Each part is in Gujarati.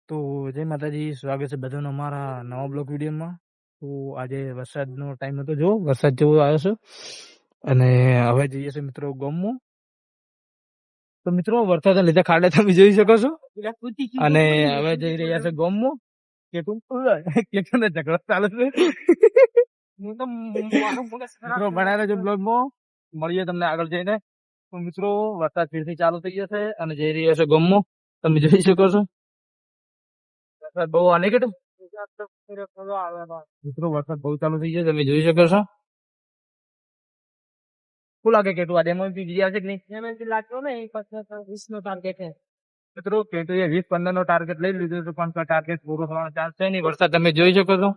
તો જય માતાજી, સ્વાગત છે બધાનો અમારા નવા બ્લોગ વિડીયોમાં. તો આજે વરસાદનો ટાઈમ હતો, જો વરસાદ જેવો આવ્યો છે અને હવે જઈએ છીએ મિત્રો ગામમાં. તો મિત્રો વરસાદના લીધે ખાડે તમે જોઈ શકો છો અને હવે જઈ રહ્યા છે ગામમાં. કેટલું ઝઘડો ચાલે છે. મિત્રો બનાવી રહેજો બ્લોગમાં, મળીએ તમને આગળ જઈને. તો મિત્રો વરસાદ ફરીથી ચાલુ થઈ જશે અને જઈ રહ્યા છે ગામમાં, તમે જોઈ શકો છો. બહુ આને કેટલું મિત્રો વરસાદ બહુ ચાલુ થઈ ગયો, તમે જોઈ શકો છો. શું લાગે કેટલું આજે એમાં જીતી આવશે કે નહીં? લાગતો ને 20 નો ટાર્ગેટ છે મિત્રો. કેટલું 20-15 નો ટાર્ગેટ લઈ લીધું હતું, પણ ટાર્ગેટ પૂરો થવાનો ચાન્સ છે નહીં. વરસાદ તમે જોઈ શકો છો,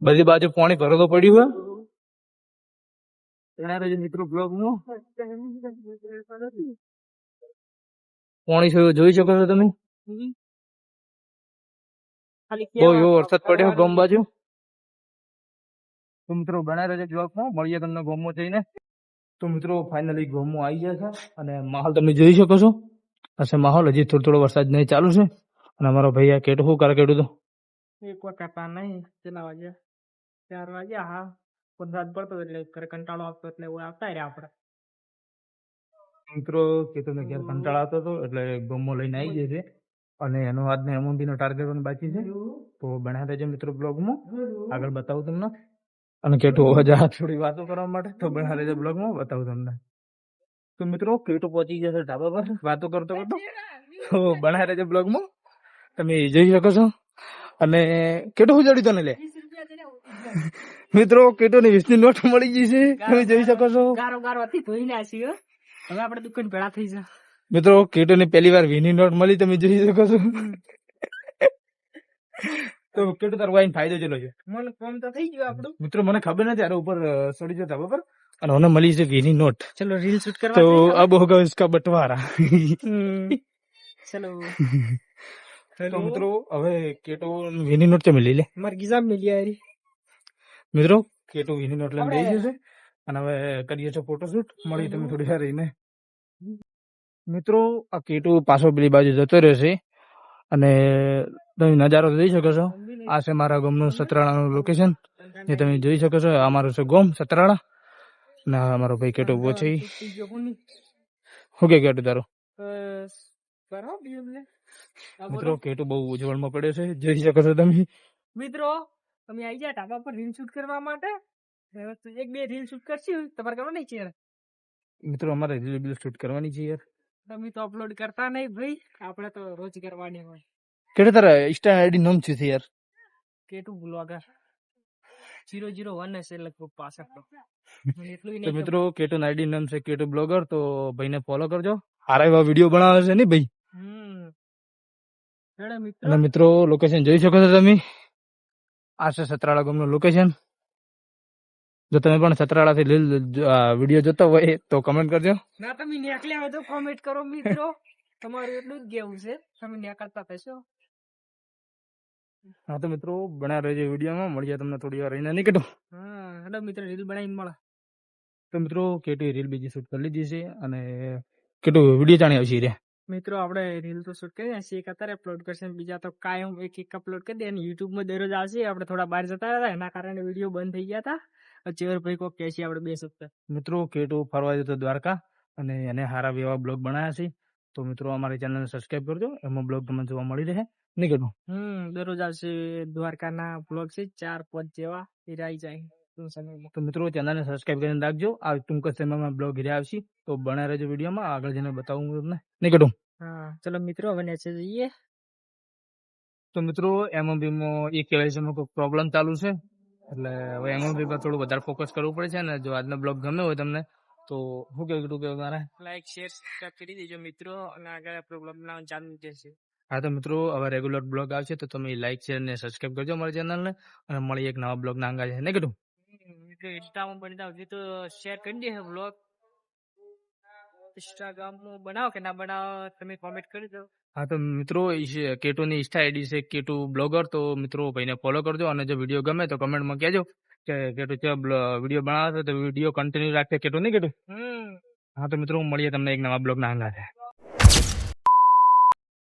બધી બાજુ પાણી ભરેલું પડ્યું હોય. મિત્રો બ્લોગમાં પાણી જોઈ શકો છો તમે. બહુ એવો વરસાદ પડ્યો ગામ બાજુ. તો મિત્રો બનાવી રહેજો બ્લોગમાં, મળીએ તમને ગામમાં જઈને. તો મિત્રો ફાઇનલી ગામમાં આવી ગયા છે અને માહોલ તમે જોઈ શકો છો. હશે માહોલ, હજી થોડો વરસાદ નહીં ચાલુ છે. અને અમારો ભાઈ આ કેટલું શું કરે કેટલું તો એક કરતા નહીં. કેટલા વાગ્યા? 4 વાગ્યા. હા, વરસાદ પડતો એટલે કંટાળો આવતો એટલે આવતા રહ્યા આપણે. મિત્રો કેતનને ઘેર કંટાળો આવતો હતો એટલે ગામમાં લઈને આવી ગયા છે અને એનો આજને એમઓબી નો ટાર્ગેટ પણ બાકી છે. તો બનાવી રહેજો મિત્રો બ્લોગમાં, આગળ બતાવું તમને. અને કેટું અવાજ થોડી વાતો કરવા માટે, તો બનાવી રહેજો બ્લોગમાં, બતાવું તમને. તો મિત્રો કેટું પહોંચી જશે ધાબા પર વાતો કરતો કરતો, તો બનાવી રહેજો બ્લોગમાં, તમે જોઈ શકો છો. અને કેટું શું જડી તને લે મિત્રો, કેટો ની 20 ની નોટ મળી ગઈ છે, તમે જોઈ શકો છો. ગારો ગારો હતી ધોઈ નાસી. હવે આપણે દુકાન ભેળા થઈ જા મિત્રો. કેટો ની પહેલી વાર 20 ની નોટ મળી, તમે જોઈ શકો છો. તો કેટો તારો વાઈન ફાયદો ચલો છે. મને કોમ તો થઈ ગયું આપણું. મિત્રો મને ખબર નથી, આરે ઉપર ચડી જતા બરાબર, અને મને મળી છે 20 ની નોટ. ચલો રીલ શૂટ કરવા. તો અબ હોગા इसका बंटवारा. ચલો તો મિત્રો હવે કેટો 20 ની નોટ ચમે લઈ લે. માર ગીઝામ મિલી આરી. મિત્રો કેટો 20 ની નોટ લઈને બેસી જશે અને હવે કરીએ છીએ ફોટોશૂટ. મળી તમે થોડી વાર રહીને. મિત્રો આ કેટો પાછો પેલી બાજુ જતો રહેશે અને તમે નજારો જોઈ શકો છો. આ છે મારા ગામનું સતરાળાનું લોકેશન, જે તમે જોઈ શકો છો. આ મારું છે ગામ સતરાળા અને અમારો ભાઈ કેટો ઉભો છે. શું કે કેટો તારો? મિત્રો કેટો બહુ ઉજવળમાં પડ્યો છે, જોઈ શકો છો તમે. મિત્રો તમે આવી ગયા ઢાબા પર રીલ શૂટ કરવા માટે. એક બે રીલ શૂટ કરશું, તમારે કરવા નહીં છે? મિત્રો અમારે રીલ શૂટ કરવાની છે યાર. તમે તો અપલોડ કરતા નહીં ભાઈ, આપણે તો રોજ કરવાની હોય. કેટો તારા ઇન્સ્ટા આઈડી નામ છે યાર? કેટું બ્લોગર 001 હશે લગભગ પાછળ તો. તો મિત્રો કેટો આઈડી નામ છે કેટો બ્લોગર, તો ભાઈને ફોલો કરજો. સારા એવા વિડીયો બનાવે છે ને ભાઈ. અને મિત્રો લોકેશન જોઈ શકો છો તમે. આ છે સતરાળા ગામનું લોકેશન. જો તમે પણ સતરાળા થી વિડીયો જોતા હોય તો કમેન્ટ કરજો. ના તમે નીકળ્યા હોય તો કોમેન્ટ કરો મિત્રો. તમારું એટલું જ કેવું છે, તમે નીકળતા થશો. હા તો મિત્રો બનાવી રહેજો વિડીયોમાં, મળીએ તમને થોડી વાર રહીને. નહીં કેટો? હા હેલો મિત્રો, રીલ બનાવીને મળે. તો મિત્રો કેટી રીલ બીજી શૂટ કરી લીધી છે અને કેટલું વિડીયો જાણી આવશે રે. મિત્રો આપણે રીલ તો શૂટ કરી નાખીએ, એક અત્યારે અપલોડ કરશે, બીજા તો કાયમ એક અપલોડ કરી દે. અને યુટ્યુબમાં દરરોજ આવશે. આપણે થોડા બહાર જતા હતા એના કારણે વિડીયો બંધ થઈ ગયા હતા. ચેર ભાઈ કોક કહે છે આપણે 2 સપ્તાહ. મિત્રો કેટો ફરવા જતો દ્વારકા અને એને સારા એવા બ્લોગ બનાવ્યા છે. તો મિત્રો અમારી ચેનલને સબસ્ક્રાઇબ કરજો, એમાં બ્લોગ તમને જોવા મળી રહે. નહીં કેટું? દરરોજ આવશે દ્વારકાના બ્લોગ છે 4-5 જેવા, એ આવી જાય. તો મિત્રો ચેનલને સબસ્ક્રાઇબ કરીને રાખજો. આ ટૂંક સમયમાં બ્લોગ ઘરે આવશે, તો બના રહેજો વિડીયોમાં, આગળ જઈને બતાવું તમને. નહીં કેટું? હા ચલો મિત્રો હવે નીચે જઈએ. તો મિત્રો એમઓબીમાં એક કેવાયસીમાં કોઈ પ્રોબ્લેમ ચાલુ છે, એટલે હવે એમઓબી પર થોડું વધારે ફોકસ કરવું પડે છે. ને જો આજનો બ્લોગ ગમે હોય તમને તો શું કેવું કે મારે લાઈક શેર સબસ્ક્રાઇબ કરી દેજો મિત્રો, અને આગળ પ્રોબ્લેમ ના જાણી જશે. હા તો મિત્રો હવે રેગ્યુલર બ્લોગ આવશે, તો તમે લાઈક શેર ને સબસ્ક્રાઇબ કરજો અમારી ચેનલને, અને મળી એક નવા બ્લોગ ના અંગા છે. નહીં કેટું? મિત્રો ઇન્સ્ટામાં બનાવ તો શેર કરી દે બ્લોગ. ઇન્સ્ટાગ્રામમાં બનાવો કે ના બનાવો તમે કોમેન્ટ કરી દો. હા તો મિત્રો કેટુની ઇન્સ્ટા આઈડી છે કેટુ બ્લોગર, તો મિત્રો ભાઈને ફોલો કરજો. અને જો વિડીયો ગમે તો કમેન્ટમાં કહેજો કે કેટુ વિડીયો બનાવે તો વિડીયો કન્ટિન્યુ રાખે કેટુ. નહીં કેટું? હા તો મિત્રો મળીએ તમને એક નવા બ્લોગ ના અંગા છે.